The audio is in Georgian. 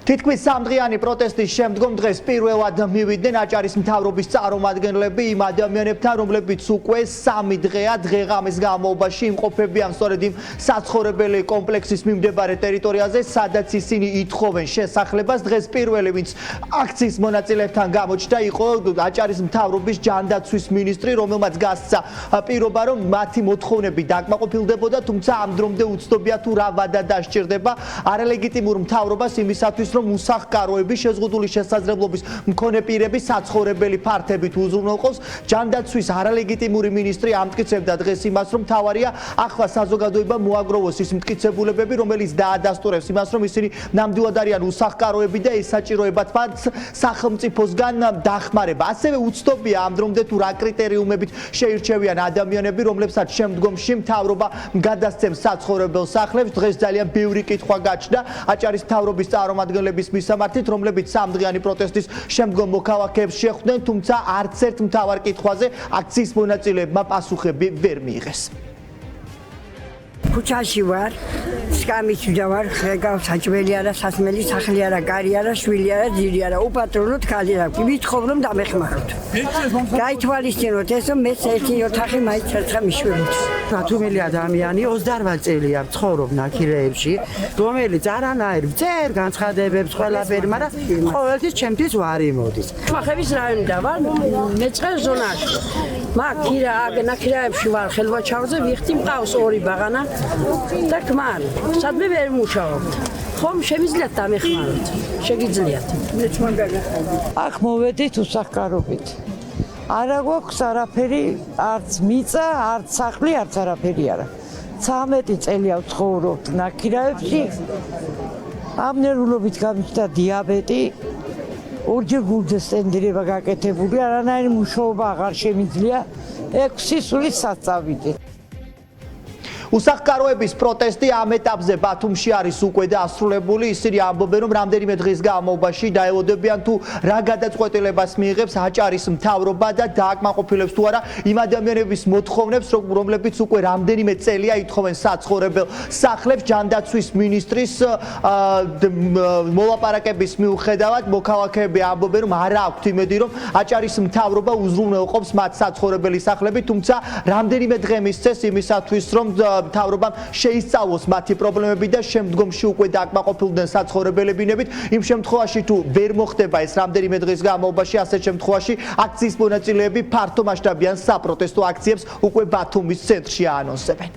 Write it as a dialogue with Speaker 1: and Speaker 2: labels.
Speaker 1: თითქმის სამდღიანი პროტესტის შემდგომ დღეს პირველად მივიდნენ აჭარის მთავრობის წარმომადგენლები იმ ადამიანებთან, რომლებიც უკვე 3 დღეა დღე-ღამის განმავლობაში იმყოფებიან სწორედ იმ საცხოვრებელი კომპლექსის მიმდებარე ტერიტორიაზე, სადაც ისინი ითხოვენ შესახლებას. დღეს პირველი, ვინც აქციის მონაწილეებთან გამოჩნდა, იყო აჭარის მთავრობის ჯანდაცვის მინისტრი, რომელმაც გასცა პირობა, რომ მათი მოთხოვნები დაკმაყოფილდებოდა, თუმცა ამ დრომდე უცნობია თუ რა ვადა დასჭირდება არალეგიტიმურ მთავრობას იმისათვის, რომ უსახკაროები შეზღუდული შესაძლებლობის მქონე პირები საცხოვრებელი ფართებით უზრუნველყოს. ჯანდაცვის არალეგიტიმური მინისტრი ამტკიცებდა დღეს იმას, რომ თავარია ახლა საზოგადოება მოაგროვოს ის მტკიცებულებები, რომელიც დაადასტურებს იმას, რომ ისინი ნამდვილად არიან უსახკაროები და ეს საჭიროებათ მათ სახელმწიფოსგან დახმარება. ასევე უცნობია ამ დრომდე თუ რა კრიტერიუმებით შეირჩევიან ადამიანები, რომლებსაც შემდგომში მთავრობა გადასცემს საცხოვრებელ სახლებს. დღეს ძალიან ბევრი კითხვა გაჩნდა აჭარის მთავრობის წარმომადგენლების მისამართით, რომლებიც სამდღიანი პროტესტის შემდგომ მოქალაქეებს შეხვდნენ, თუმცა არც ერთ მთავარ კითხვაზე აქციის მონაწილეებმა პასუხები ვერ მიიღეს.
Speaker 2: ქუჩაში ვარ, სკამიჩი ვარ, ხეგავს საჭმელი არა, სასმელი სახლი არა, კარი არა, შვილი არა, ძირი არა, უპატრონოთ ხალი რა. ვითხოვ რომ დამეხმაროთ. გაითვალისწინოთ ეს, რომ მეც ერთი ოთახი მაინც ერთხელ მიშვილოთ.
Speaker 3: ნათუმელი ადამიანი 28 წელია ცხოვრობ ნაქირეებში, რომელიც არანაირ ძერ განცხადებებს ყველაფერი, მაგრამ ყოველთვის ჩემთვის ვარი მოდის.
Speaker 4: ხმახების რაიონიდან ვარ, მეწყერ ზონაში. მაგ ნაქირეებში ვარ, ხელვაჩავრზე ვიხდი, მყავს 2 ბაღანა და ქმარი. სადმე ვერ მუშაობთ. ხომ შემიძლიათ დამეხმაროთ? შეგიძლიათ. მეც მაგალითად.
Speaker 3: აქ მოვედით უსახკარობით. არა გვაქვს არაფერი, არც მიწა, არც სახლი, არც არაფერი არა. 13 წელია ვცხოვრობ ნაქირეებში. ამ ნერვულობით გამიჩნდა დიაბეტი. ორჯერ გულზე სტენდირება გაკეთებული, არანაირი მუშაობა აღარ შემიძლია. 6 სულის სასწავლით.
Speaker 1: უსახკაროების პროტესტი ამ ეტაპზე ბათუმში არის უკვე დასრულებული. ისინი ამბობენ, რომ რამდენიმე დღის განმავლობაში დაელოდებიან თუ რა გადაწყვეტილებას მიიღებს აჭარის მთავრობა და დააკმაყოფილებს თუ არა იმ ადამიანების მოთხოვნებს, რომლებიც უკვე რამდენიმე წელია ითხოვენ საცხოვრებელ სახლებს. ჯანდაცვის მინისტრის მოლაპარაკების მიუხედავად მოქალაქეები ამბობენ, რომ არა აქვთ იმედი, რომ აჭარის მთავრობა უზრუნველყოფს მათ საცხოვრებელი სახლები, თუმცა რამდენიმე დღე მისცეს იმისათვის, რომ მთავრობამ შეისწავლოს მათი პრობლემები და შემდგომში უკვე დააკმაყოფილდნენ საცხოვრებელებინებით. იმ შემთხვევაში თუ ვერ მოხდება ეს რამდენიმე დღის განმავლობაში, ასეთ შემთხვევაში აქციის მონაწილეები ფართო მასშტაბიან საპროტესტო აქციებს უკვე ბათუმის ცენტრში აანონსებენ.